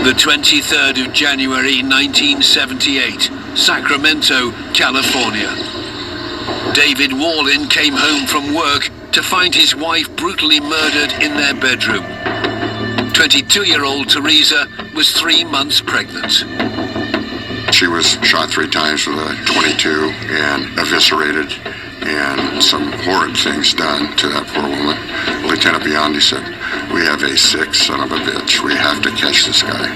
The 23rd of January 1978, Sacramento, California. David Wallin came home from work to find his wife brutally murdered in their bedroom. 22-year-old Teresa was 3 months pregnant. She was shot 3 times with a .22 and eviscerated, and some horrid things done to that poor woman. Lieutenant Biondi said, "We have a sick son of a bitch. We have to catch this guy."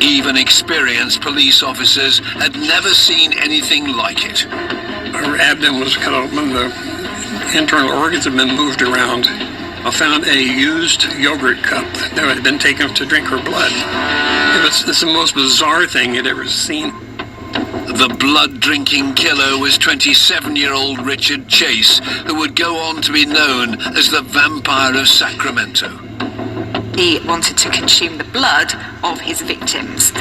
Even experienced police officers had never seen anything like it. Her abdomen was cut open, the internal organs had been moved around. I found a used yogurt cup that had been taken to drink her blood. It's the most bizarre thing you'd ever seen. The blood-drinking killer was 27-year-old Richard Chase, who would go on to be known as the Vampire of Sacramento. He wanted to consume the blood of his victims.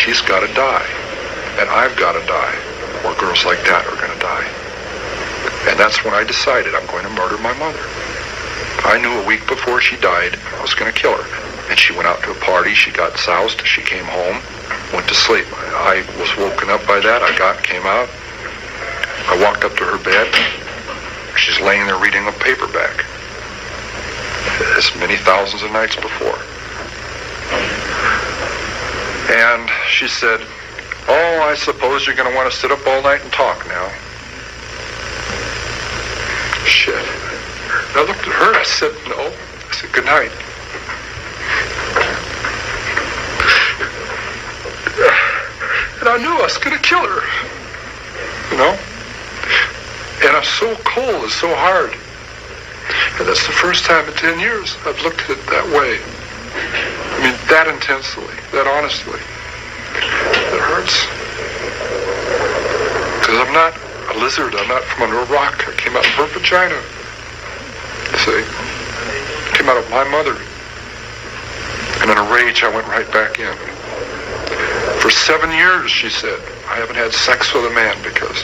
she's got to die, and I've got to die, or girls like that are going to die. And that's when I decided I'm going to murder my mother. I knew a week before she died I was going to kill her. And she went out to a party, she got soused, she came home, went to sleep. I was woken up by that, came out, I walked up to her bed, she's laying there reading a paperback, as many thousands of nights before. And she said, "Oh, I suppose you're going to want to sit up all night and talk now." Shit. And I looked at her, I said, "No." I said, "Good night." And I knew I was going to kill her, you know? And I'm so cold, it's so hard. And that's the first time in 10 years I've looked at it that way. I mean, that intensely, that honestly. It hurts. Because I'm not a lizard, I'm not from under a rock. I came out of her vagina. See? I came out of my mother. And in a rage, I went right back in. For 7 years, she said, I haven't had sex with a man because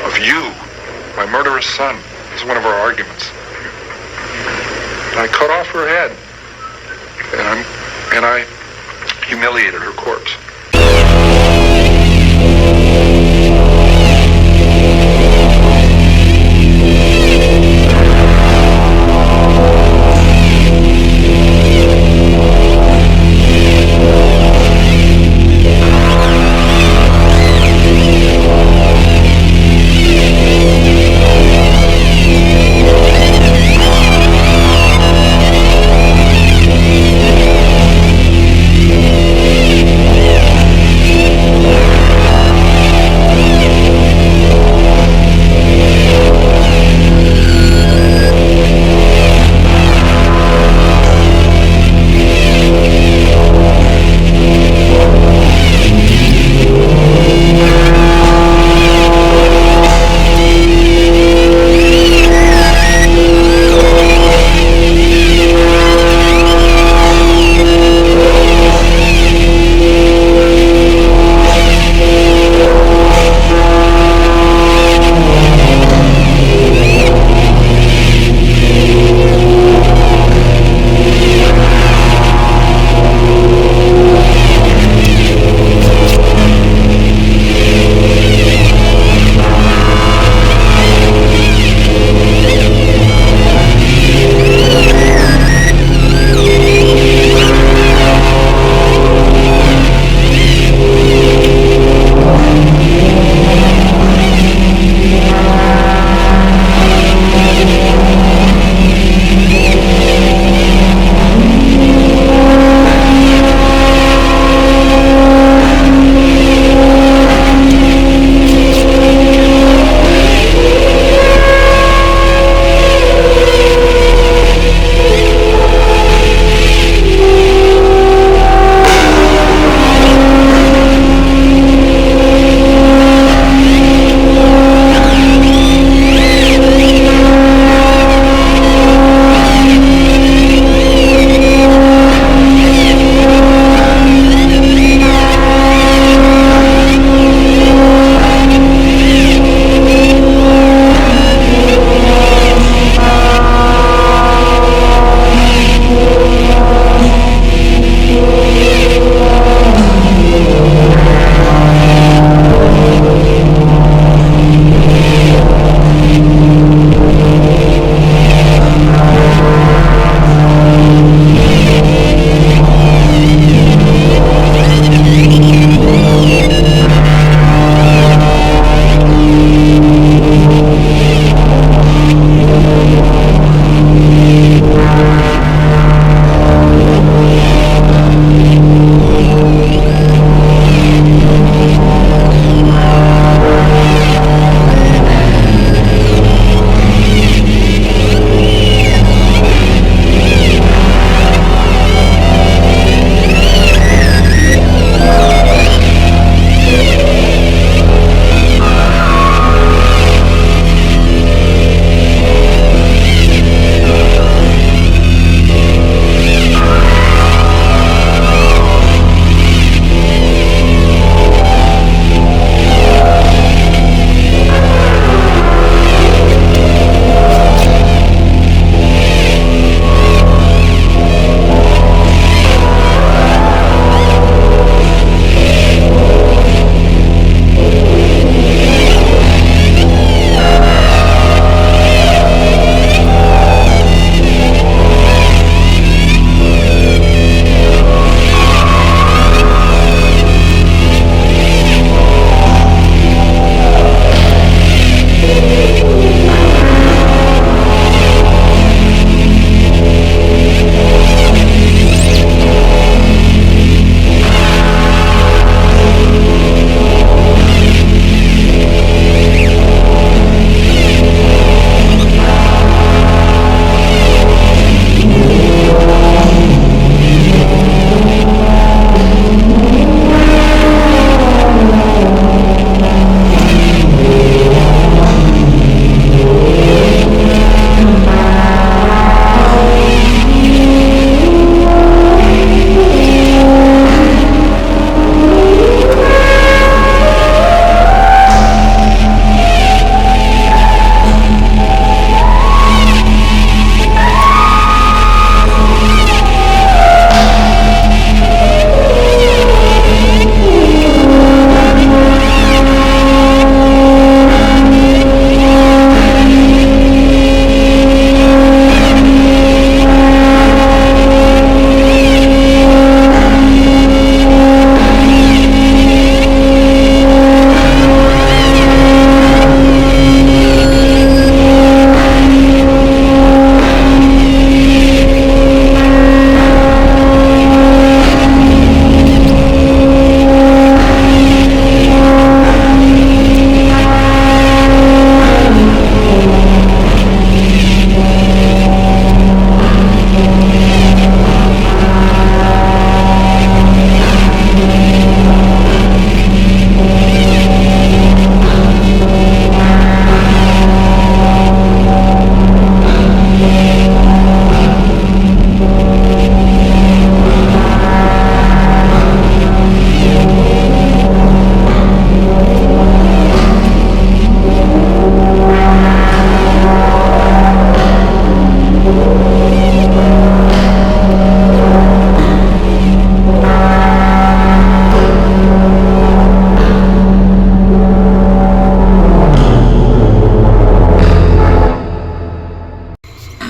of you, my murderous son. This is one of our arguments. And I cut off her head, and I humiliated her corpse.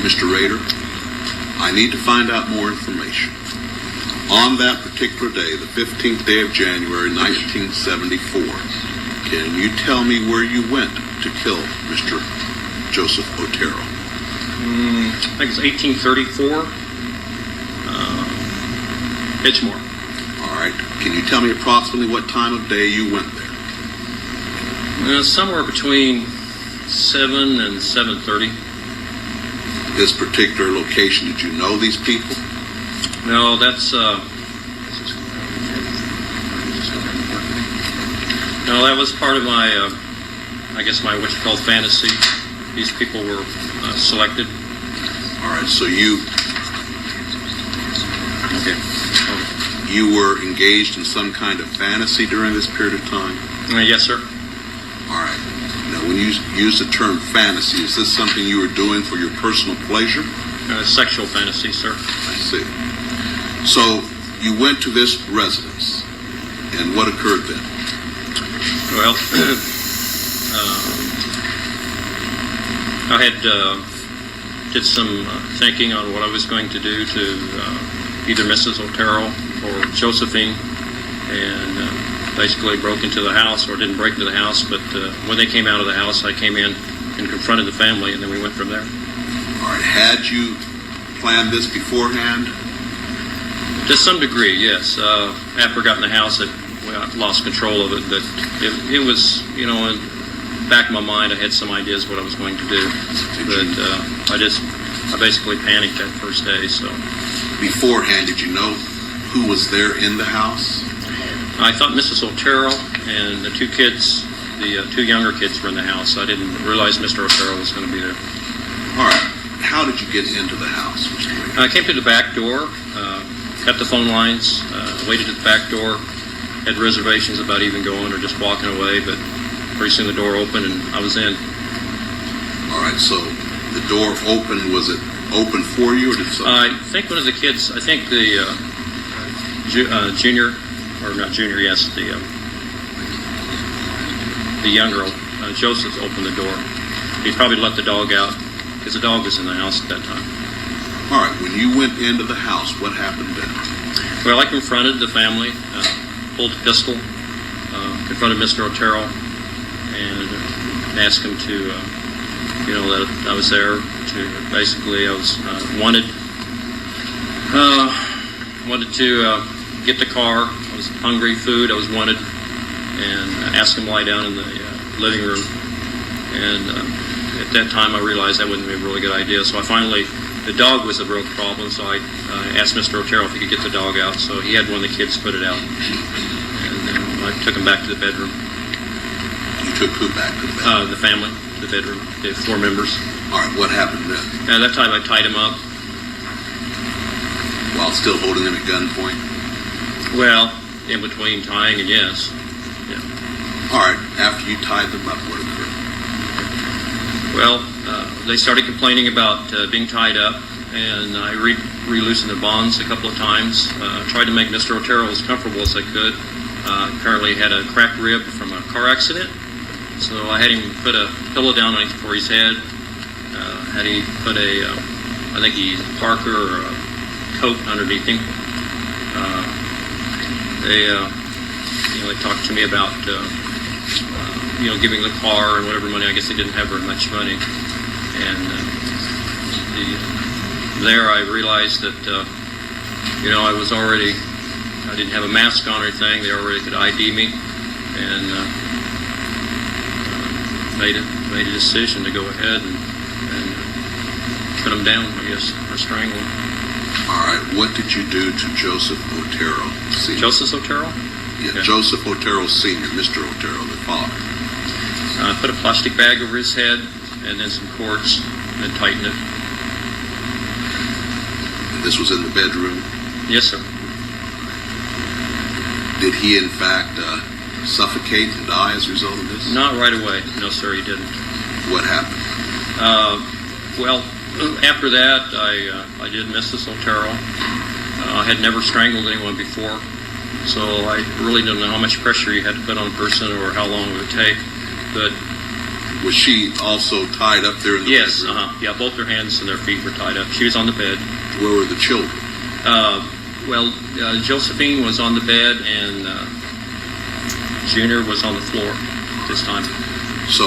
Mr. Rader, I need to find out more information. On that particular day, the 15th day of January, 1974, can you tell me where you went to kill Mr. Joseph Otero? I think it's 1834. Edgemore. All right. Can you tell me approximately what time of day you went there? Somewhere between 7 and 7:30. This particular location, did you know these people? No, that's no, that was part of my, I guess my what you call fantasy. These people were selected. All right, so you were engaged in some kind of fantasy during this period of time? Yes, sir. All right. Now, when you use the term fantasy, is this something you were doing for your personal pleasure? Sexual fantasy, sir. I see. So you went to this residence, and what occurred then? Well, I had did some thinking on what I was going to do to either Mrs. Otero or Josephine, and basically broke into the house, or didn't break into the house, but when they came out of the house, I came in and confronted the family, and then we went from there. All right. Had you planned this beforehand? To some degree, yes. After I got in the house, I lost control of it, but it was, you know, in the back of my mind, I had some ideas what I was going to do, but I basically panicked that first day. So beforehand, did you know who was there in the house? I thought Mrs. Otero and the two kids, the two younger kids, were in the house. I didn't realize Mr. Otero was going to be there. All right. How did you get into the house, Mr. Ray? I came through the back door, cut the phone lines, waited at the back door, had reservations about even going or just walking away, but pretty soon the door opened and I was in. All right, so the door opened, was it open for you, or did something? I think one of the kids, I think the junior, or not junior, yes, the younger, Joseph opened the door. He probably let the dog out because the dog was in the house at that time. All right, when you went into the house, what happened then? Well, I confronted the family, pulled a pistol, confronted Mr. Otero, and asked him to, you know, that I was there to, basically, I was wanted to get the car. I was hungry, food, I was wanted, and asked him to lie down in the living room. And at that time, I realized that wouldn't be a really good idea, so I finally, the dog was a real problem, so I asked Mr. Otero if he could get the dog out, so he had one of the kids put it out. And I took him back to the bedroom. You took who back to the bedroom? The family, the bedroom, the 4 members. All right, what happened then? At that time, I tied him up. While still holding him at gunpoint? Well, in between tying and yes. Yeah. All right, after you tied them up, what occurred? Well, they started complaining about being tied up, and I re-loosened their bonds a couple of times. Tried to make Mr. Otero as comfortable as I could. Currently had a cracked rib from a car accident, so I had him put a pillow down for his head. Had he put a, I think he Parker or a coat underneath him. They talked to me about giving the car and whatever money. I guess they didn't have very much money. And there I realized that, I didn't have a mask on or anything. They already could ID me, and made a decision to go ahead and put them down, I guess, or strangle them. All right, what did you do to Joseph Otero Sr.? Joseph Otero? Yeah, Joseph Otero Sr., Mr. Otero, the father. I put a plastic bag over his head and then some cords and tightened it. And this was in the bedroom? Yes, sir. Did he, in fact, suffocate and die as a result of this? Not right away. No, sir, he didn't. What happened? Well, after that, I did Mrs. Otero. I had never strangled anyone before, so I really didn't know how much pressure you had to put on a person or how long it would take. But Was she also tied up there in the Yes, bedroom? yeah, both their hands and their feet were tied up. She was on the bed. Where were the children? Josephine was on the bed, and Junior was on the floor this time. So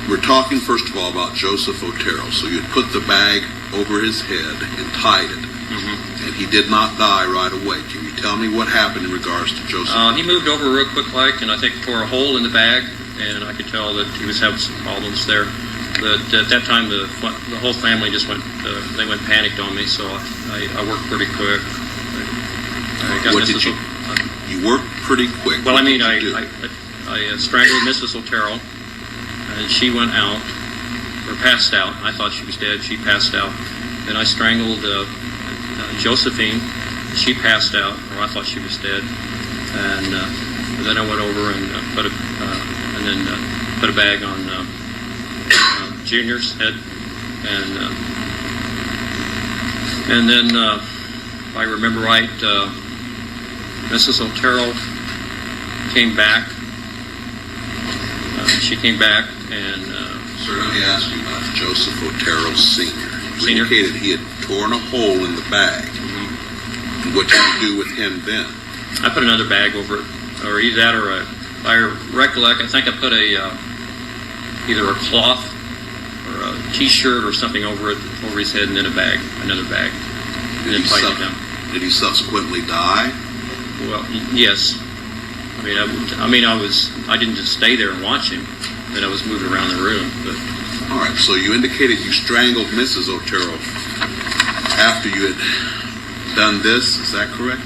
we're talking first of all about Joseph Otero. So you'd put the bag over his head and tied it, and he did not die right away. Can you tell me what happened in regards to Joseph? He moved over real quick, like, and I think tore a hole in the bag, and I could tell that he was having some problems there. But at that time, the whole family just went panicked on me, so I worked pretty quick. You worked pretty quick. Well, I mean, I strangled Mrs. Otero, and she went out, or passed out. I thought she was dead. She passed out. Then I strangled Josephine. She passed out, or I thought she was dead. And then I went over and put a bag on Junior's head, and then if I remember right, Mrs. Otero came back. She came back, and Sir, let me ask you about Joseph Otero Sr. You Senior? indicated he had torn a hole in the bag. And what did you do with him then? I put another bag over it, or either that, or I recollect, I think I put either a cloth or a T-shirt or something over his head, and then another bag, and then tighten it down. Did he subsequently die? Well, yes. I didn't just stay there and watch him. Then I was moving around the room. But All right, so you indicated you strangled Mrs. Otero after you had done this, is that correct?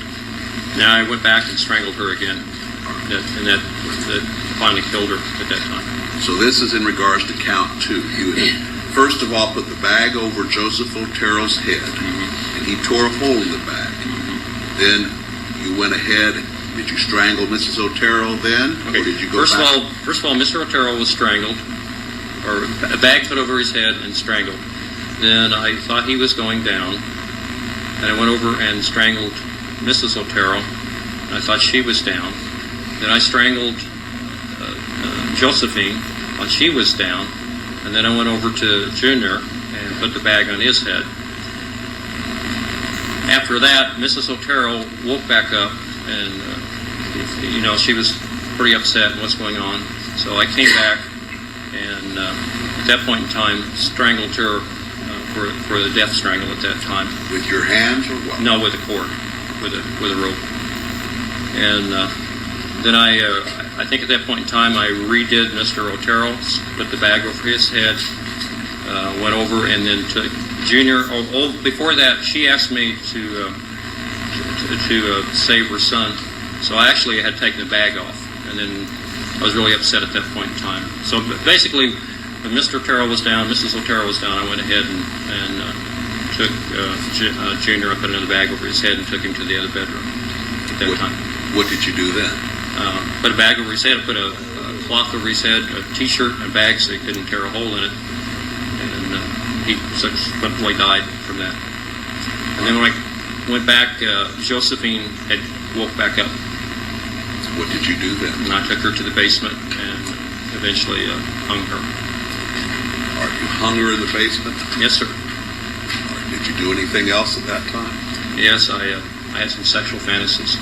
now I went back and strangled her again, and that finally killed her at that time. So this is in regards to count 2. You had first of all put the bag over Joseph Otero's head, and he tore a hole in the bag. Then you went ahead. Did you strangle Mrs. Otero then, Okay. or did you go back? First of all, Mr. Otero was strangled, or a bag put over his head and strangled. Then I thought he was going down, and I went over and strangled Mrs. Otero. I thought she was down. Then I strangled Josephine while she was down, and then I went over to Junior and put the bag on his head. After that, Mrs. Otero woke back up, and she was pretty upset in what's going on. So I came back, and at that point in time, strangled her for the death strangle at that time. With your hands or what? No, with a cord, with a rope. And then I think at that point in time, I redid Mr. Otero, put the bag over his head, went over, and then took Junior. Before that, she asked me to save her son. So I actually had taken the bag off, and then I was really upset at that point in time. So basically, when Mr. Otero was down, Mrs. Otero was down, I went ahead and took Junior. I put another bag over his head and took him to the other bedroom at that time. What did you do then? Put a bag over his head. I put a cloth over his head, a T-shirt, and a bag so he couldn't tear a hole in it. And he subsequently died from that. And then when I went back, Josephine had woke back up. What did you do then? And I took her to the basement and eventually hung her. Or you hung her in the basement? Yes, sir. Or did you do anything else at that time? Yes, I had some sexual fantasies.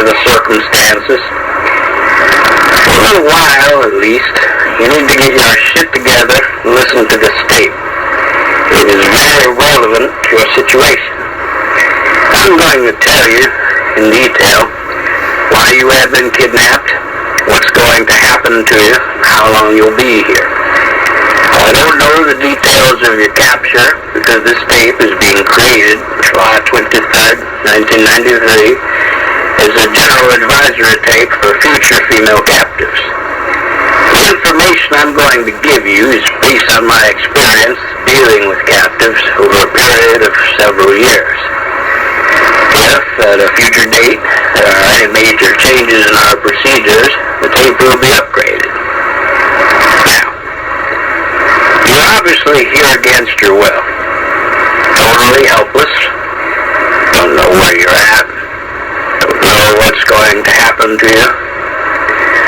under the circumstances. For a little while, at least, you need to get your shit together and listen to this tape. It is very relevant to your situation. I'm going to tell you in detail why you have been kidnapped, what's going to happen to you, how long you'll be here. I don't know the details of your capture because this tape is being created July 23rd, 1993 as a general advisory tape for future female captives. The information I'm going to give you is based on my experience dealing with captives over a period of several years. If at a future date there are any major changes in our procedures, the tape will be upgraded. Now, you're obviously here against your will. Totally helpless. Don't know where you're at. Don't know what's going to happen to you.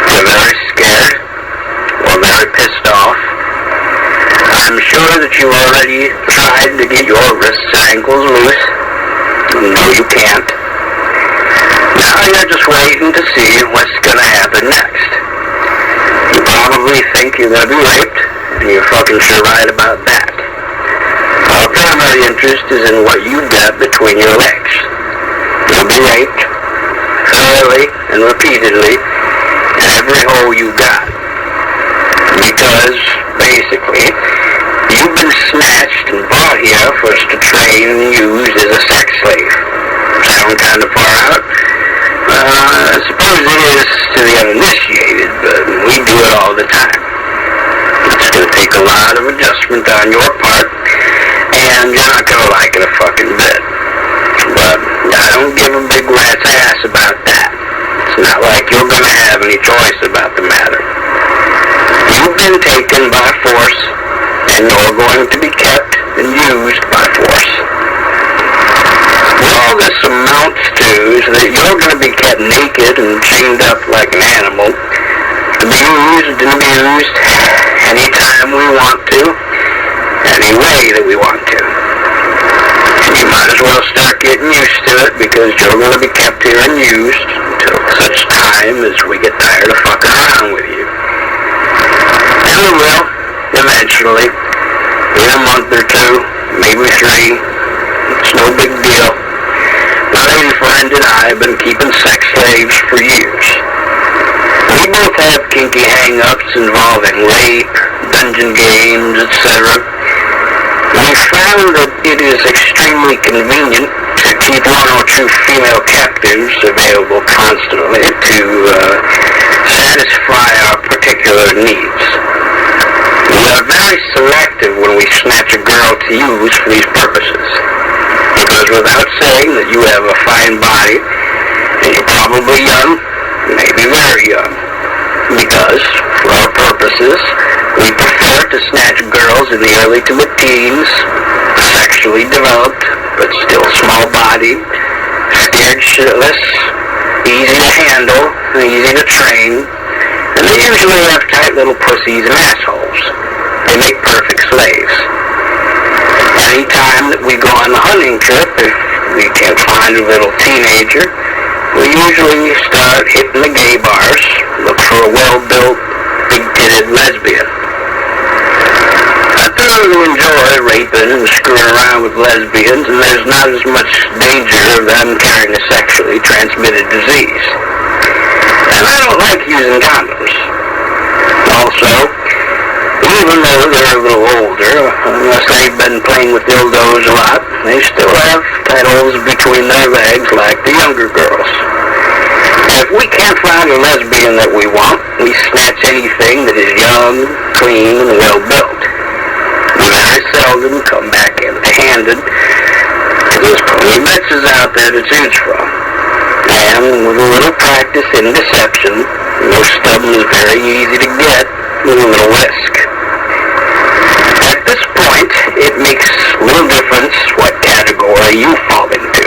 You're very scared. Or very pissed off. I'm sure that you already tried to get your wrists and ankles loose. No, you can't. Now you're just waiting to see what's going to happen next. You probably think you're going to be raped, and you're fucking sure right about that. Our primary interest is in what you got between your legs. You'll be raped, thoroughly and repeatedly, in every hole you got. Because, basically, you've been snatched and brought here for us to train and use as a sex slave. Sound kind of far out? I suppose it is to the uninitiated, but we do it all the time. It's going to take a lot of adjustment on your part, and you're not going to like it a fucking bit. But I don't give a big rat's ass about that. It's not like you're going to have any choice about the matter. You've been taken by force, and you're going to be kept and used by force. What all this amounts to is that you're going to be kept naked and chained up like an animal, to be used and abused anytime we want to, any way that we want to. You might as well start getting used to it, because you're going to be kept here and used until such time as we get tired of fucking around with you. And we will, eventually, in a month or two, maybe 3. It's no big deal. My lady friend and I have been keeping sex slaves for years. We both have kinky hang-ups involving rape, dungeon games, etc. We found that it is extremely convenient to keep 1 or 2 female captives available constantly to satisfy our particular needs. We are very selective when we snatch a girl to use for these purposes. Because without saying that you have a fine body, and you're probably young, maybe very young. Because, for our purposes, we prefer to snatch girls in the early to mid-teens, sexually developed, but still small body, scared shitless, easy to handle, easy to train, and they usually have tight little pussies and assholes. They make perfect slaves. Any time that we go on the hunting trip, if we can't find a little teenager, we usually start hitting the gay bars, look for a well-built, big-titted lesbian. I thoroughly enjoy raping and screwing around with lesbians, and there's not as much danger of them carrying a sexually transmitted disease. And I don't like using condoms. Also, even though they're a little older, unless they've been playing with dildos a lot, they still have tight holes between their legs like the younger girls. If we can't find a lesbian that we want, we snatch anything that is young, clean, and well-built. We very seldom come back empty-handed, because there's plenty of bitches out there to choose from. And with a little practice in deception, most of them is very easy to get with a little risk. At this point, it makes little difference what category you fall into.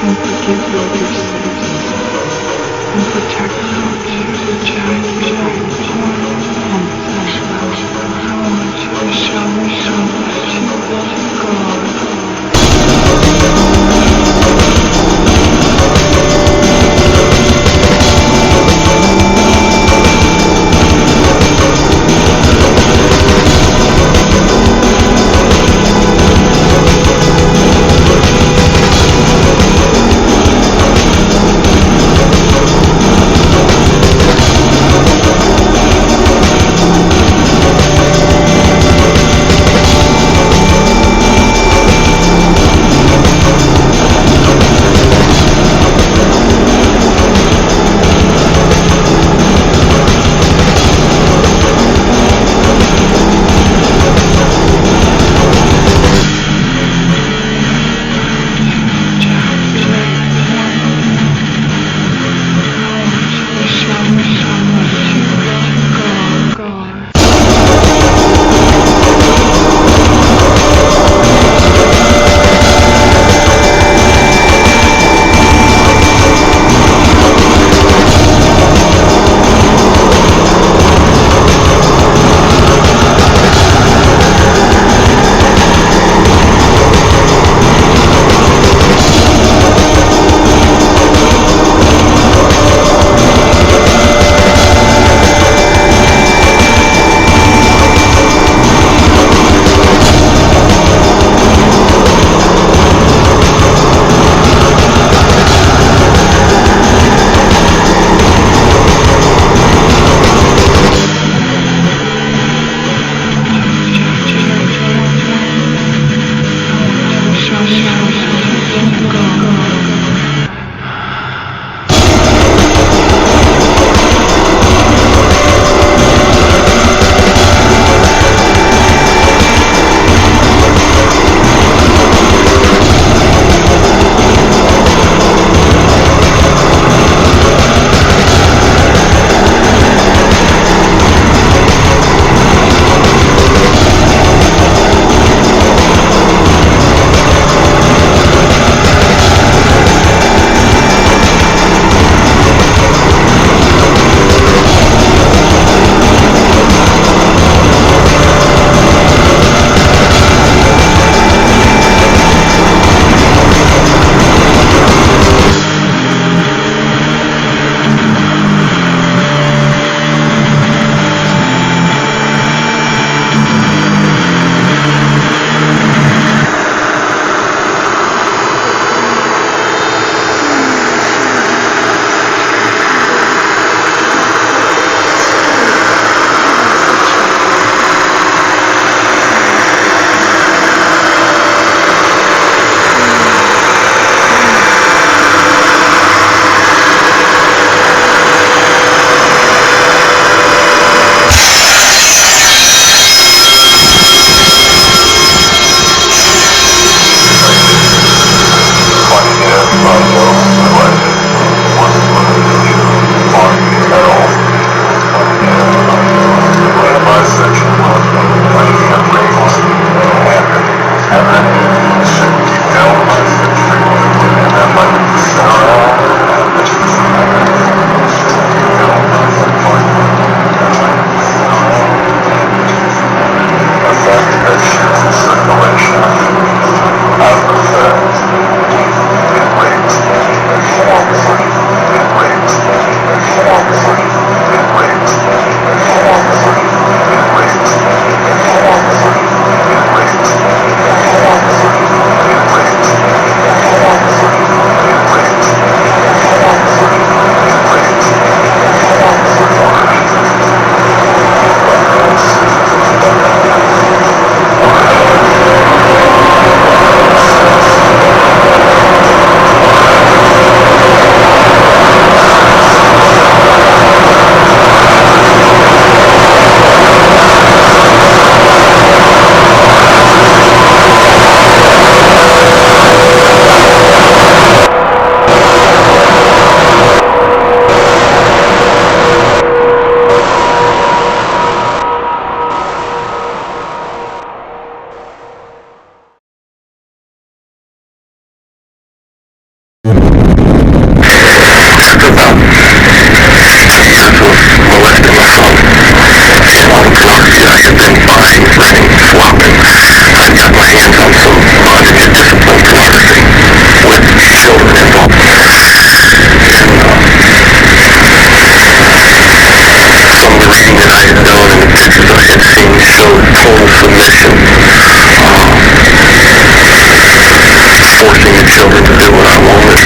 and forgive your sins, and protect our dear Jack, and I want you to show me so much you love God. children to do what I wanted.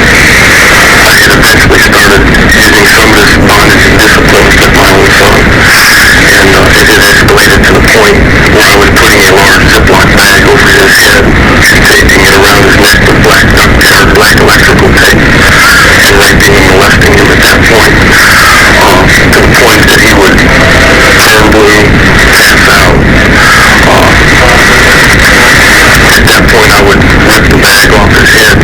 And I had eventually started using some of this bondage and discipline with my own son. And it had escalated to the point where I was putting a large Ziploc bag over his head, taping it around his neck with black duct tape or black electrical tape, and raping and molesting him at that point, to the point that he would turn blue, pass out. At that point, I would rip the bag off his head,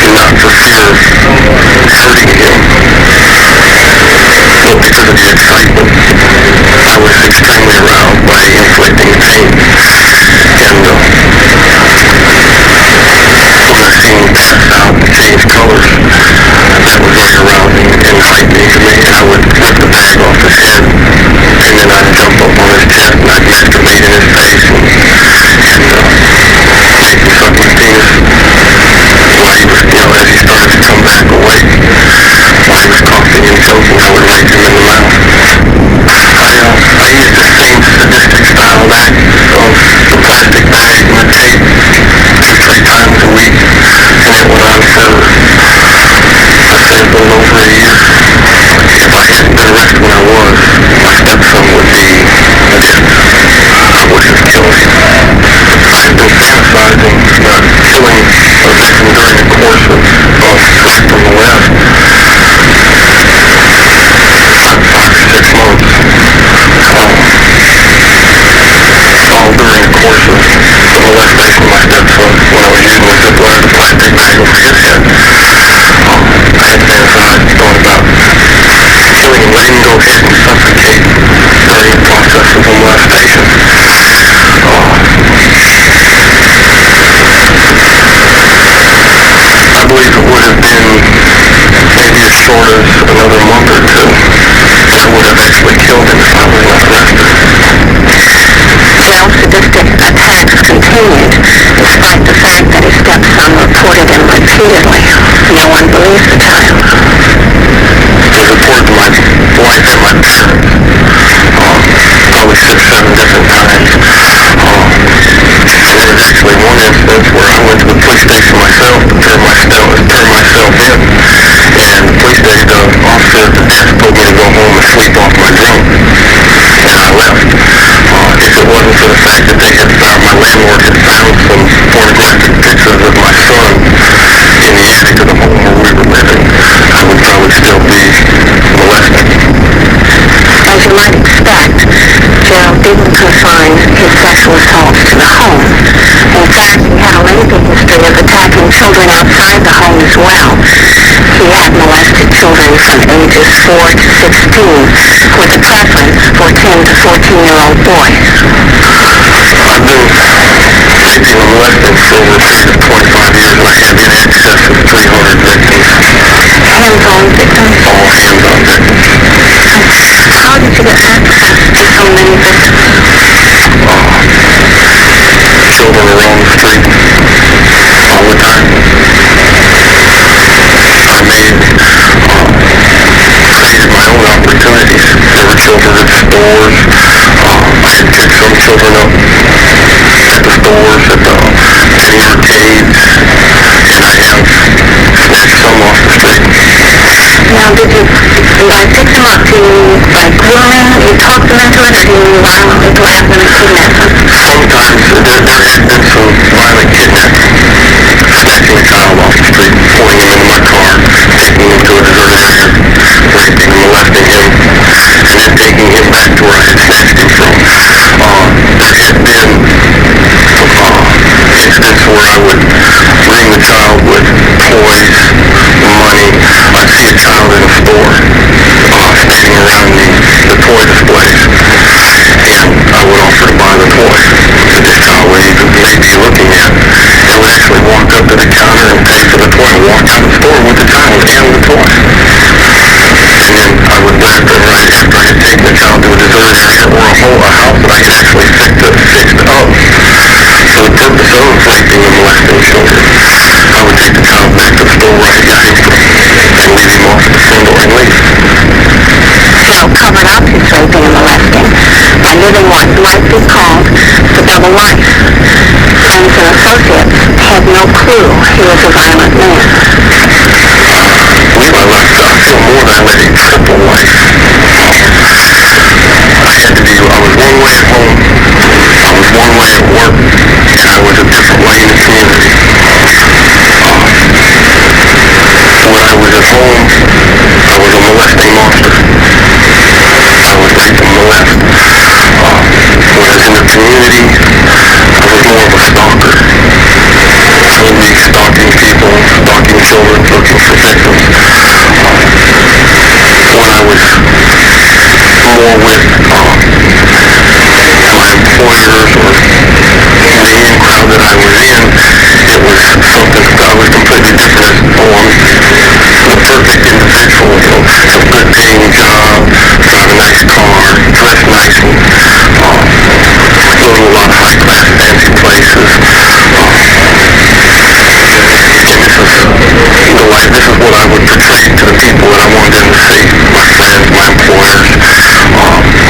not for fear of hurting him, but because of the excitement. I was extremely aroused by inflicting pain, and when I seen him pass out and change colors, that was very arousing and frightening to me. I would rip the bag off his head, and then I'd jump up on his chest and I'd masturbate in his face and make him suck my penis. While he was, as he started to come back awake, while he was coughing and choking, I would rape him in the mouth. I used the same sadistic style of act of the plastic bag and the tape 2-3 times a week, and it went on for, I'd say, a little over a year. If I hadn't been arrested when I was, my stepson would be dead. I would have killed him. I've been fantasizing about killing a victim during the course of threat from the West. 5 or 6 months. All during the course of the molestation of my stepson when I was using a Ziploc plastic bag over his head. I had fantasized and thought about killing him, letting him go ahead and suffocate during the process of the molestation. I believe it would have been maybe as short as another month or two that I would have actually killed him if I was not arrested. Gerald's sadistic attacks continued despite the fact that his stepson reported him repeatedly. No one believes the child. It was reported to my wife and my parents probably 6, 7 different times. There was actually one instance where I went to the police station myself to turn myself in, and the police station officer at the desk told me to go home and sleep off my drunk, and I left. If it wasn't for the fact that my landlord had found some pornographic pictures of my son in the attic of the home where we were living, I would probably still be molested. As you might expect, Gerald didn't confine his sexual assaults to the home. In fact, he had a lengthy history of attacking children outside the home as well. He had molested children from ages 4 to 16, with a preference for 10 to 14-year-old boys. I've been raping and molesting for over a period of 25 years, and I have in excess of 300 victims. Hands-on victims? All hands-on victims. How did you get access to so many victims? Children are on the street all the time. I created my own opportunities. There were children at stores. I had picked some children up at the stores, at the penny arcades, and I have snatched some off the street. Now, did you pick them up? Do you grooming? You talk them into it, or do you violently grab them and kidnap them? Sometimes there had been some violent kidnapping. Snatching a child off the street, pulling him into my car, taking him to a deserted area, raping and molesting him, and then taking him back to where I had snatched him from. There had been instances where I would bring the child with toys, money. I'd see a child in a store standing around the toy displays, and I of a life. Friends and associates had no clue he was a violent man. When I left, I feel more than I led a triple life. I was one way at home, I was one way at work, and I was a different way in the community. When I was at home, I was a molesting monster. I would rape and molest. When I was in the community, I was more of a stalker. I would be stalking people, stalking children, looking for victims. When I was more with my employers or the in-crowd that I was in, it was something I was completely different. The perfect individual, a good paying job, drive a nice car, dress nicely, go to a lot of high-class fancy places. This is what I would portray to the people that I wanted them to see. My friends, my employers,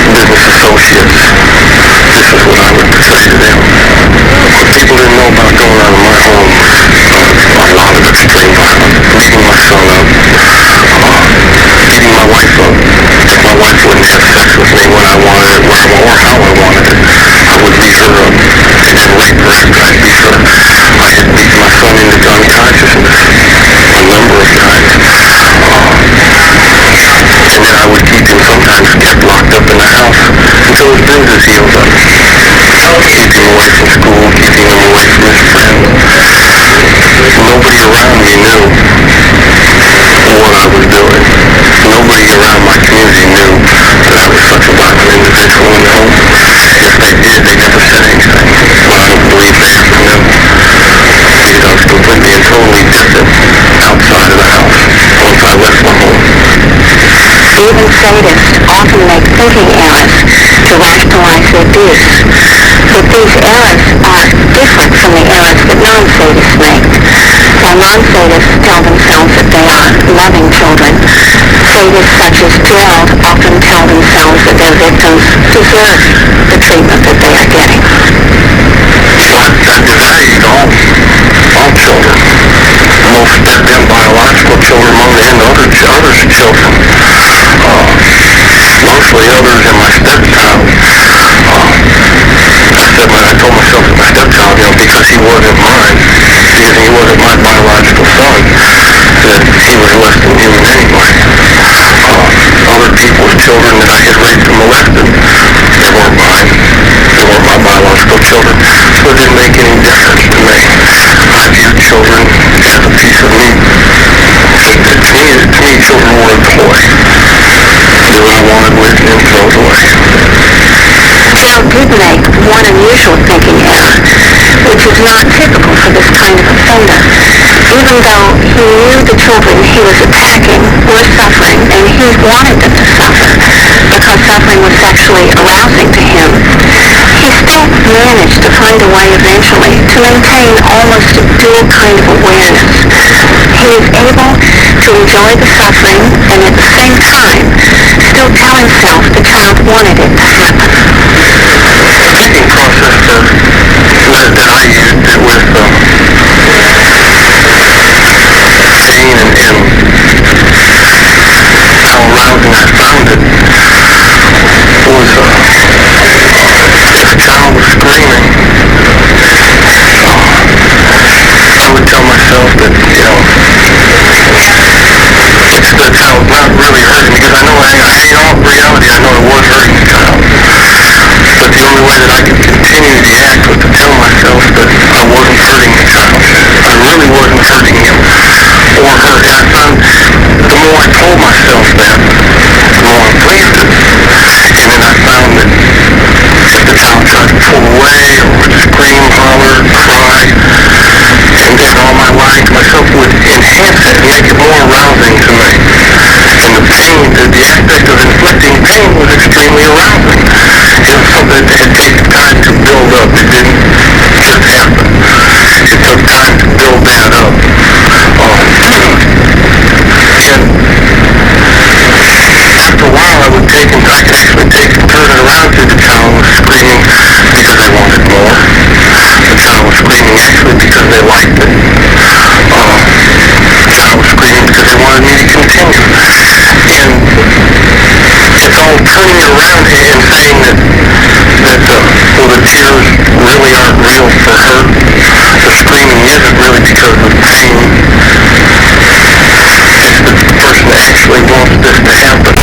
business associates. This is what I would portray to them. What people didn't know about going out of my home was a lot of extreme violence. Beating my son up, beating my wife up. If my wife wouldn't have sex with me when I wanted it, or how I wanted it, I would beat her up and then rape her after I beat her. I had beat my son into unconsciousness a number of times. And then I would keep him sometimes kept locked up in the house until his bruises healed up. Keep him away from school, keeping him away from his friends. Nobody around me knew what I was doing. Nobody around my community knew that I was such a violent individual in the home. If they did, they never said anything. But I don't believe they ever knew. Because I was completely and totally different outside of the house once I left my home. Even sadists often make thinking errors to rationalize their deeds. But these errors are different from the errors that non-sadists make. While non-sadists tell themselves that they are loving children, sadists such as Gerald often tell themselves that their victims deserve the treatment that they are getting. That divides all children. Most step-in biological children and others' children. Mostly others in my stepchild. I told myself that my stepchild, because he wasn't mine, because he wasn't my biological son, that he was less than human anyway. Other people's children that I had raped and molested, they weren't mine. They weren't my biological children, so it didn't make any difference to me. I viewed children as a piece of meat. To me, children were a toy. Do what I wanted with and then throw it away. Gerald did make one unusual thinking error, which is not typical for this kind of offender. Even though he knew the children he was attacking were suffering, and he wanted them to suffer because suffering was sexually arousing to him, he still managed to find a way eventually to maintain almost a dual kind of awareness. He was able to enjoy the suffering and at the same time still tell himself the child wanted it to happen. The thinking process that I used with pain and how arousing I found it was if a child was screaming, I would tell myself that, the child's not really hurting, because I know in all reality I know it was hurting the child. But the only way that I could continue the act was to tell myself that I wasn't hurting the child. I really wasn't hurting him or her. And I found the more I told myself that, the more I believed it. And then I found that if the child tried to pull away or because they liked it. I was screaming because they wanted me to continue. And it's all turning around and saying that the tears really aren't real for her. The screaming isn't really because of pain. It's that the person actually wants this to happen.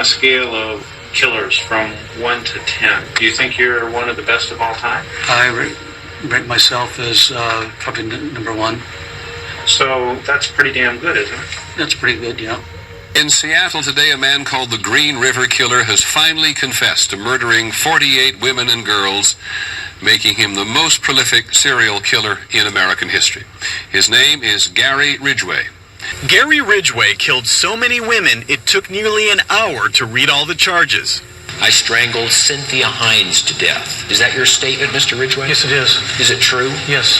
a scale of killers from 1 to 10, do you think you're one of the best of all time? I rate myself as probably number 1. So that's pretty damn good, isn't it? That's pretty good, yeah. In Seattle today, a man called the Green River Killer has finally confessed to murdering 48 women and girls, making him the most prolific serial killer in American history. His name is Gary Ridgeway. Gary Ridgeway killed so many women it took nearly an hour to read all the charges. I strangled Cynthia Hines to death. Is that your statement, Mr. Ridgeway? Yes, it is. Is it true? Yes.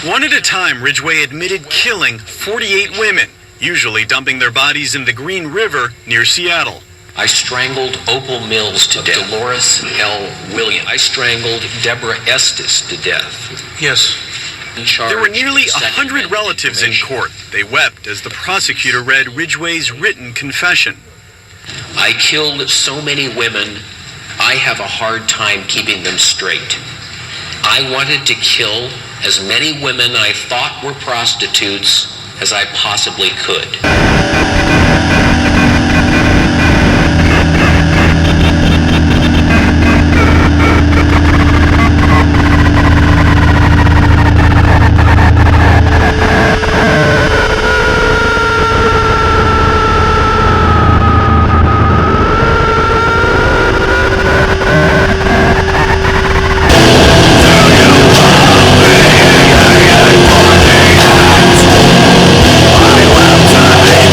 One at a time, Ridgeway admitted killing 48 women, usually dumping their bodies in the Green River near Seattle. I strangled Opal Mills to death. Dolores L. Williams. I strangled Deborah Estes to death. Yes. There were nearly 100 relatives in court. They wept as the prosecutor read Ridgeway's written confession. I killed so many women, I have a hard time keeping them straight. I wanted to kill as many women I thought were prostitutes as I possibly could.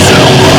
So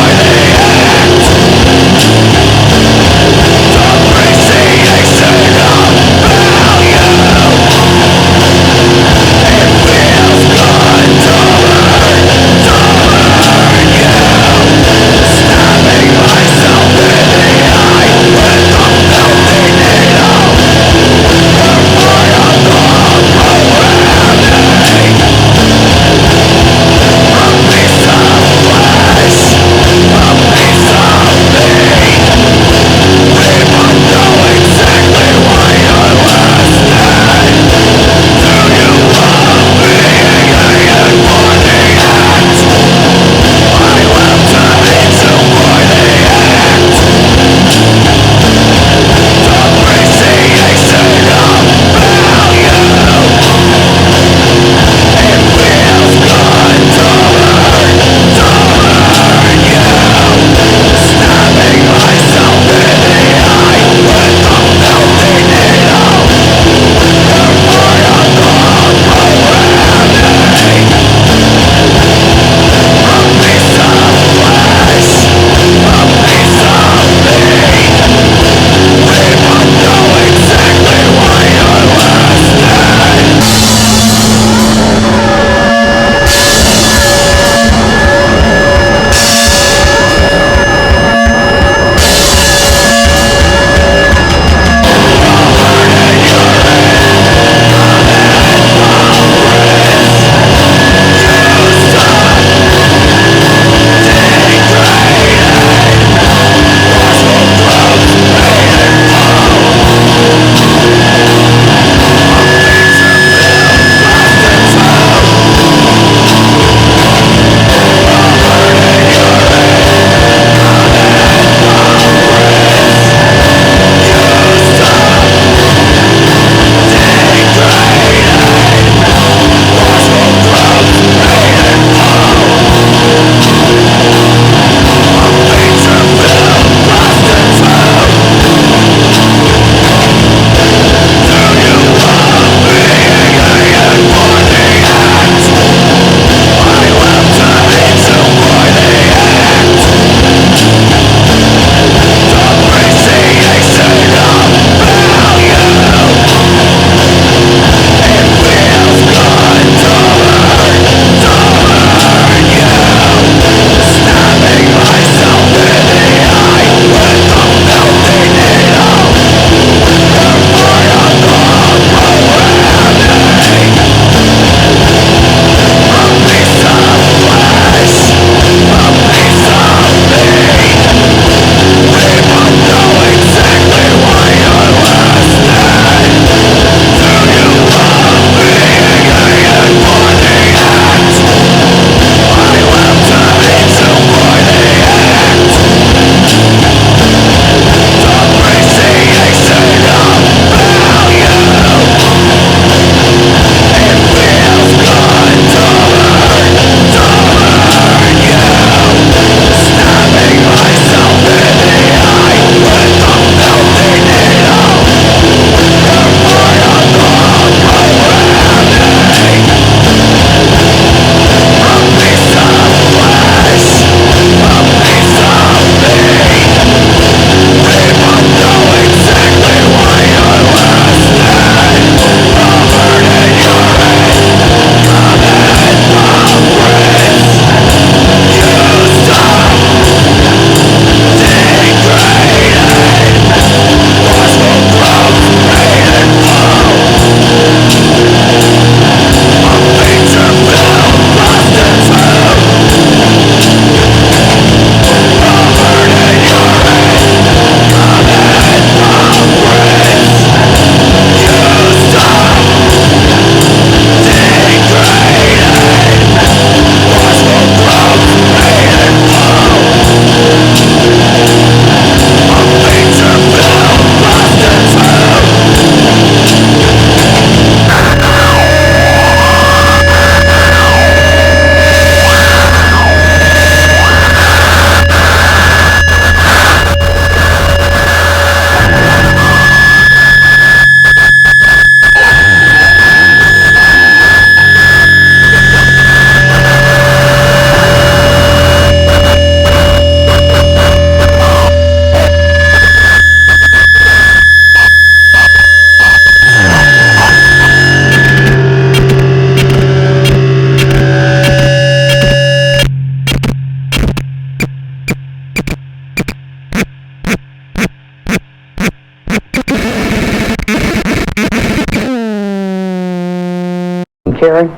caring.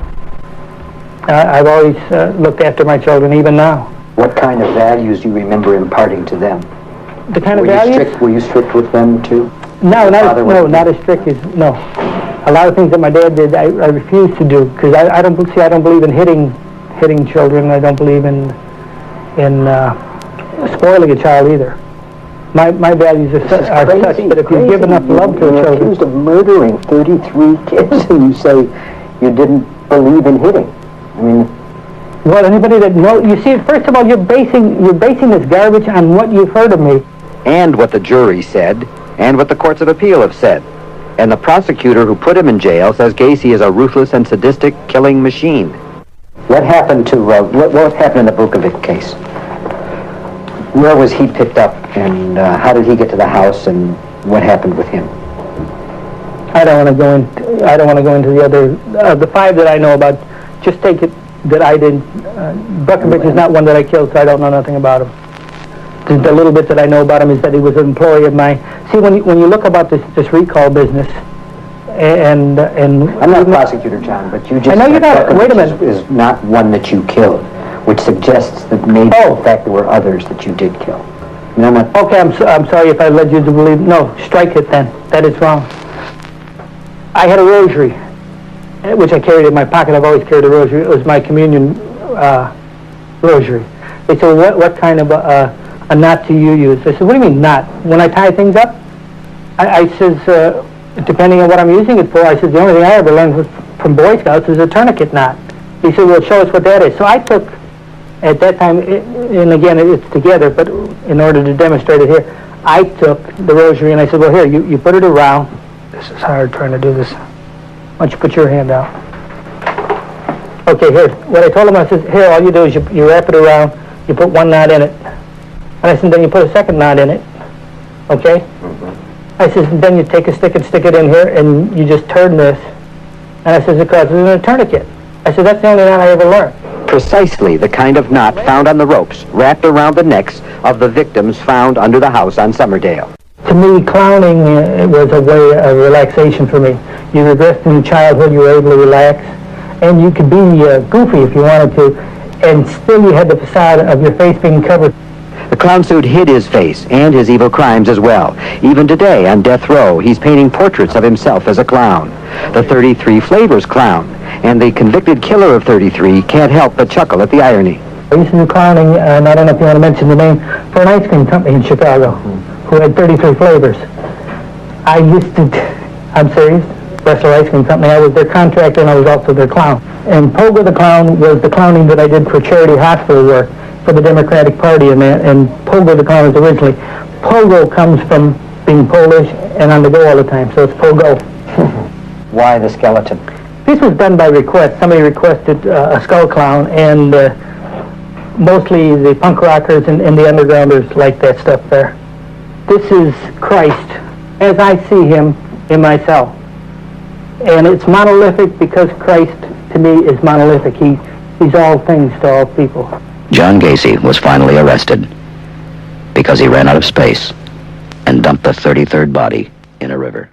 I've always looked after my children, even now. What kind of values do you remember imparting to them? The kind of values? Were you strict with them too? No, not as strict as, no. A lot of things that my dad did, I refuse to do, because I don't believe in hitting children. I don't believe in spoiling a child either. My values are such that if you give enough love to a child... You're accused of murdering 33 kids, and you say you didn't believe in hitting. I mean... Well, anybody that knows... You see, first of all, you're basing this garbage on what you've heard of me. And what the jury said, and what the courts of appeal have said. And the prosecutor who put him in jail says Gacy is a ruthless and sadistic killing machine. What happened to... what happened in the Bukovic case? Where was he picked up, and how did he get to the house, and what happened with him? I don't want to go into the other... the 5 that I know about, just take it that I didn't... Bukovic is not one that I killed, so I don't know nothing about him. The little bit that I know about him is that he was an employee of mine. See, when you look about this recall business, and I'm not a prosecutor, John, but you just... I know you're not. Wait a minute. ...is not one that you killed, which suggests that maybe in fact there were others that you did kill. No, okay, I'm sorry if I led you to believe... No, strike it then. That is wrong. I had a rosary, which I carried in my pocket. I've always carried a rosary. It was my communion rosary. They said, well, what kind of a knot do you use? I said, what do you mean knot? When I tie things up? I says, depending on what I'm using it for, I said, the only thing I ever learned from Boy Scouts is a tourniquet knot. He said, well, show us what that is. So I took, at that time, and again, it's together, but in order to demonstrate it here, I took the rosary and I said, well, here, you put it around. This is hard trying to do this. Why don't you put your hand out? Okay, here. What I told him, I said, here, all you do is you wrap it around, you put one knot in it. And I said, then you put a second knot in it. Okay? I said, and then you take a stick and stick it in here, and you just turn this. And I said, it causes a tourniquet. I said, that's the only knot I ever learned. Precisely the kind of knot found on the ropes wrapped around the necks of the victims found under the house on Summerdale. To me, clowning was a way of relaxation for me. You regressed in childhood, you were able to relax, and you could be goofy if you wanted to, and still you had the facade of your face being covered. The clown suit hid his face and his evil crimes as well. Even today, on death row, he's painting portraits of himself as a clown. The 33 Flavors clown, and the convicted killer of 33 can't help but chuckle at the irony. I used to do clowning, and I don't know if you want to mention the name, for an ice cream company in Chicago, who had 33 flavors. I used to, I'm serious, Wrestler Ice Cream Company. I was their contractor, and I was also their clown. And Pogo the Clown was the clowning that I did for charity hospital work for the Democratic Party, and Pogo the Clown was originally. Pogo comes from being Polish and on the go all the time, so it's Pogo. Why the skeleton? This was done by request. Somebody requested a skull clown, and mostly the punk rockers and the undergrounders like that stuff there. This is Christ, as I see him in myself. And it's monolithic because Christ, to me, is monolithic. He's all things to all people. John Gacy was finally arrested because he ran out of space and dumped the 33rd body in a river.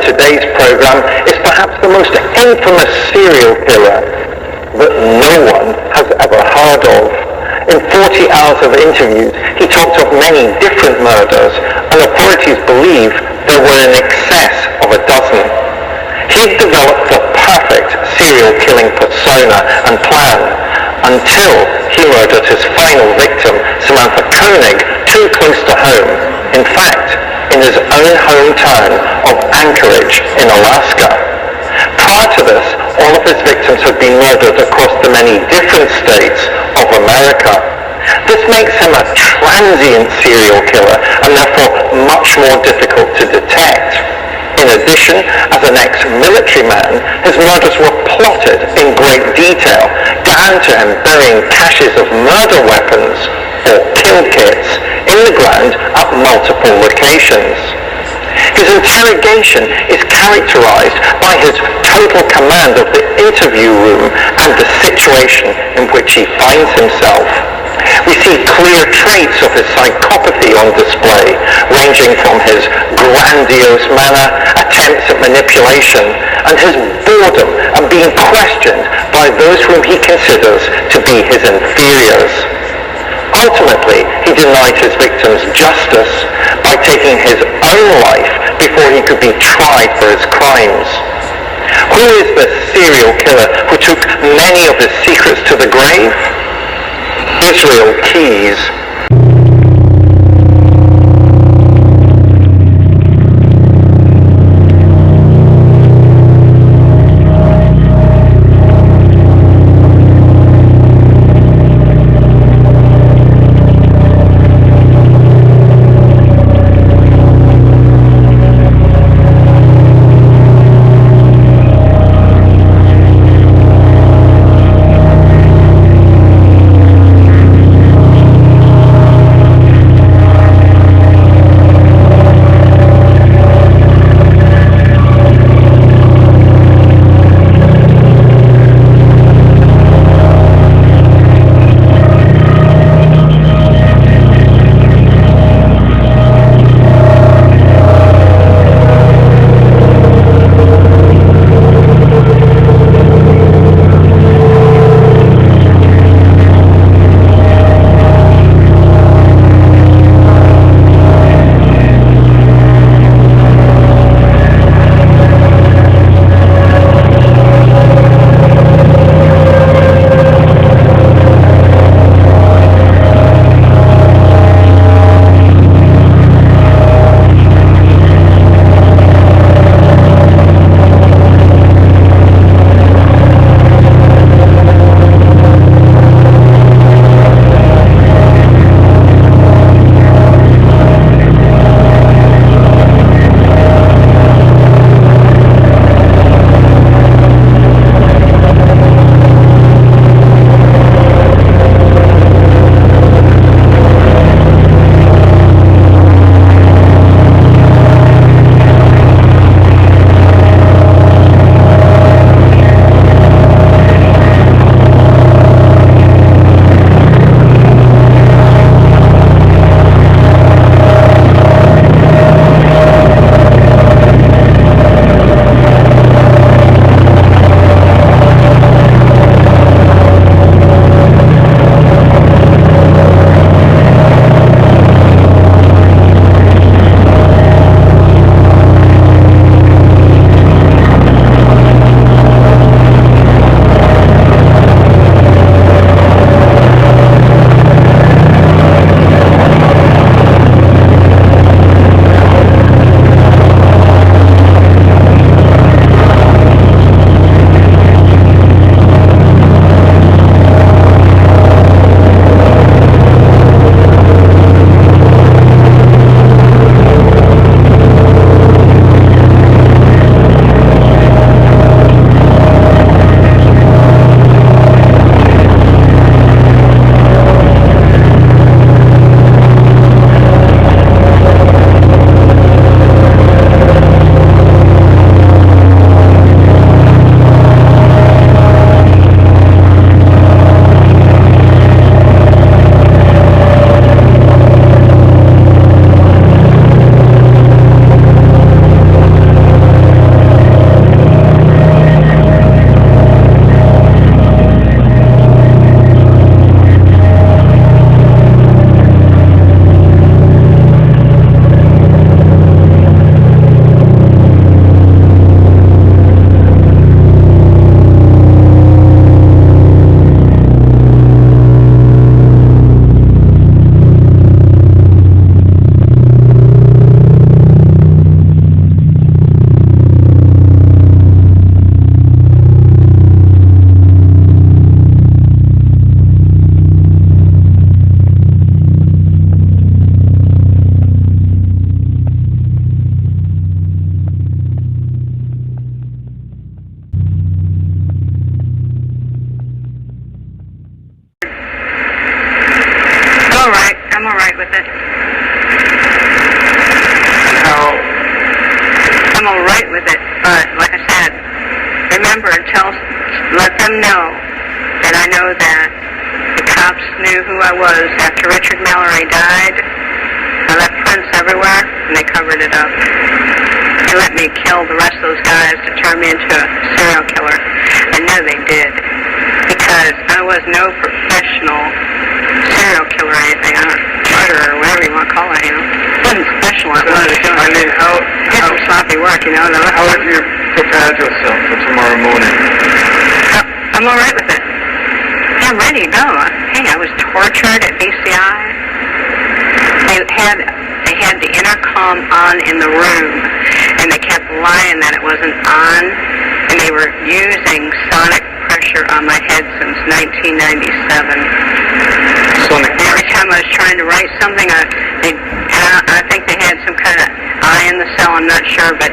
today's program is perhaps the most infamous serial killer that no one has ever heard of. In 40 hours of interviews, he talked of many different murders, and authorities believe there were in excess of a dozen. He developed the perfect serial killing persona and plan until he murdered his final victim, Samantha Koenig, too close to home. In fact, in his own hometown of Anchorage in Alaska. Prior to this, all of his victims had been murdered across the many different states of America. This makes him a transient serial killer and therefore much more difficult to detect. In addition, as an ex-military man, his murders were plotted in great detail, down to him burying caches of murder weapons or kill kits in the ground at multiple locations. His interrogation is characterized by his total command of the interview room and the situation in which he finds himself. We see clear traits of his psychopathy on display, ranging from his grandiose manner, attempts at manipulation, and his boredom at being questioned by those whom he considers to be his inferiors. Ultimately, he denied his victims justice by taking his own life before he could be tried for his crimes. Who is the serial killer who took many of his secrets to the grave? Israel Keyes. all right with it. How? I'm all right with it, but like I said, remember, let them know that I know that the cops knew who I was after Richard Mallory died. I left prints everywhere, and they covered it up. They let me kill the rest of those guys to turn me into a serial killer. I know they did, because I was no professional serial killer or anything. I don't murderer or whatever you want to call it, you know. It wasn't special at what I was doing. I mean, how some sloppy work, you know. How have you prepared yourself for tomorrow morning? I'm all right with it. I'm ready to go. Hey, I was tortured at DCI. They had the intercom on in the room, and they kept lying that it wasn't on, and they were using sonic pressure on my head since 1997. Every time I was trying to write something, I think they had some kind of eye in the cell, I'm not sure, but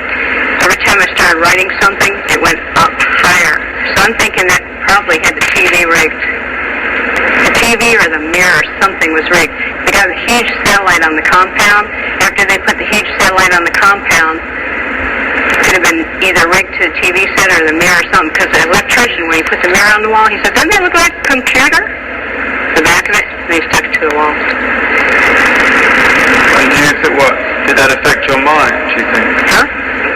every time I started writing something, it went up higher. So I'm thinking that probably had the TV rigged. The TV or the mirror, something was rigged. They got a huge satellite on the compound. After they put the huge satellite on the compound, it could have been either rigged to the TV set or the mirror or something, because the electrician, when he put the mirror on the wall, he said, doesn't that look like a computer? The back of it, and he stuck it to the wall. And do you think, did that affect your mind, do you think? Huh?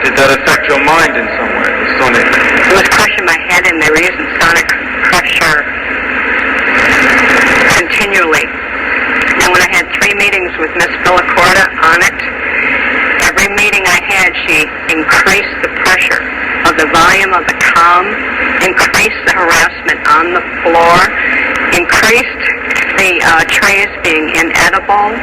Did that affect your mind in some way, the sonic? It was crushing my head, and they were using sonic pressure continually. And when I had 3 meetings with Miss Villacorta on it, every meeting I had, she increased the pressure of the volume of the comm, increased the harassment on the floor, increased the trays being inedible,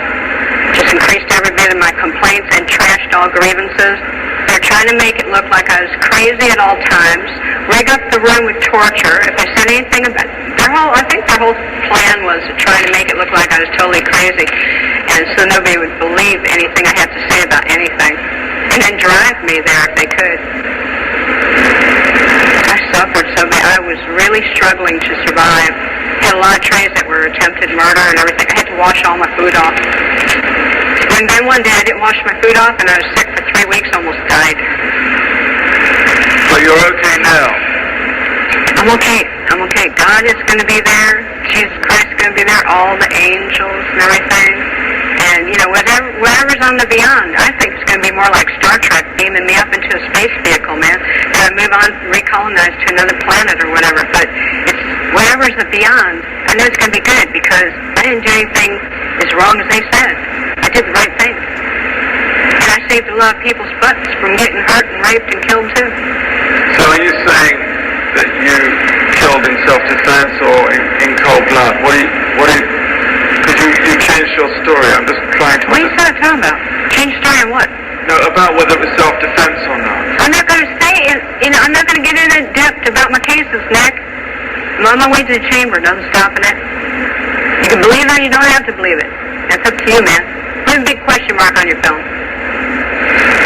just increased every bit of my complaints, and trashed all grievances. They're trying to make it look like I was crazy at all times, rig up the room with torture. If I said anything about I think their whole plan was to try to make it look like I was totally crazy, and so nobody would believe anything I had to say about anything, and then drive me there if they could. I suffered so bad. I was really struggling to survive. I had a lot of trays that were attempted murder and everything. I had to wash all my food off. And then one day I didn't wash my food off, and I was sick for 3 weeks, almost died. But you're okay now? I'm okay. I'm okay. God is going to be there. Jesus Christ is going to be there. All the angels and everything. And, you know, whatever's on the beyond, I think it's going to be more like Star Trek, beaming me up into a space vehicle, man. And I move on, recolonize to another planet or whatever. But it's whatever's the beyond, I know it's going to be good, because I didn't do anything as wrong as they said. I did the right thing. And I saved a lot of people's butts from getting hurt and raped and killed, too. So are you saying that you killed in self-defense or in cold blood? Because you changed your story. I'm just trying to... What are you talking about? Change story on what? No, about whether it was self-defense or not. I'm not going to say it. You know, I'm not going to get into depth about my cases, Nick. I'm on my way to the chamber. Nothing stopping it. You can believe it or you don't have to believe it. That's up to you, man. Put a big question mark on your film.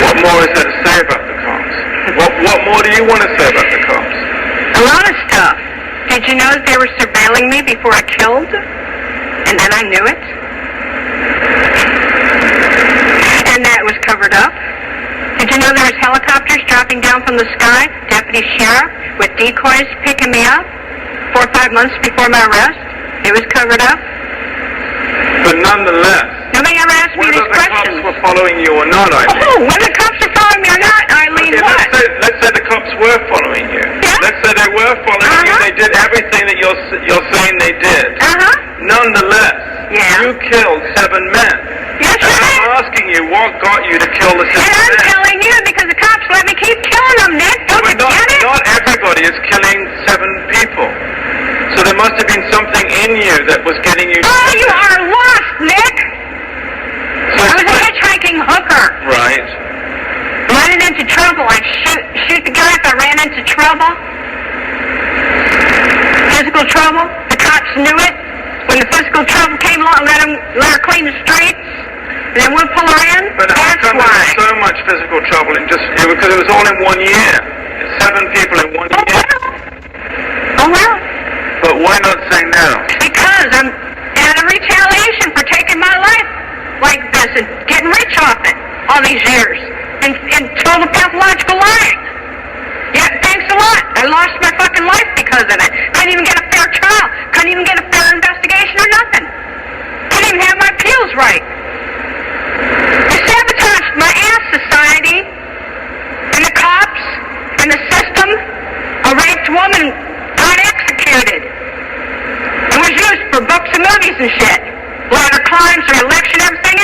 What more is there to say about the cops? What more do you want to say about the cops? A lot of stuff. Did you know that they were surveilling me before I killed? And then I knew it? And that was covered up? Did you know there was helicopters dropping down from the sky? Deputy sheriff with decoys picking me up 4 or 5 months before my arrest? It was covered up? But nonetheless, nobody ever asked me these questions. Whether the cops were following you or not, Aileen. Oh, whether the cops are following me or not, Aileen, okay, what? Let's say the cops were following you. Yeah? Let's say they were following you. They did everything that you're saying they did. Nonetheless, you killed 7 men. Yes, and I'm asking you, what got you to kill the 7 men? And I'm telling you, because the cops let me keep killing them, Nick. Don't you get it? Not everybody is killing 7 people. So there must have been something in you that was getting you... Oh, you are lost, Nick! So I was a hitchhiking hooker. Right. Running into trouble. I'd shoot the guy if I ran into trouble. Physical trouble. The cops knew it. When the physical trouble came along, let her clean the streets. And then we'll pull her in. But how come there was so much physical trouble in because it was all in 1 year. 7 people in 1 year. Oh, well. But why not say now? Because I'm out of retaliation for taking my life. all these years and told the pathological lying. Yeah, thanks a lot. I lost my fucking life because of it. Couldn't even get a fair trial. Couldn't even get a fair investigation or nothing. Couldn't even have my appeals right. You sabotaged my ass, society, and the cops, and the system. A raped woman got executed. It was used for books and movies and shit. Ladder climbs, her election, everything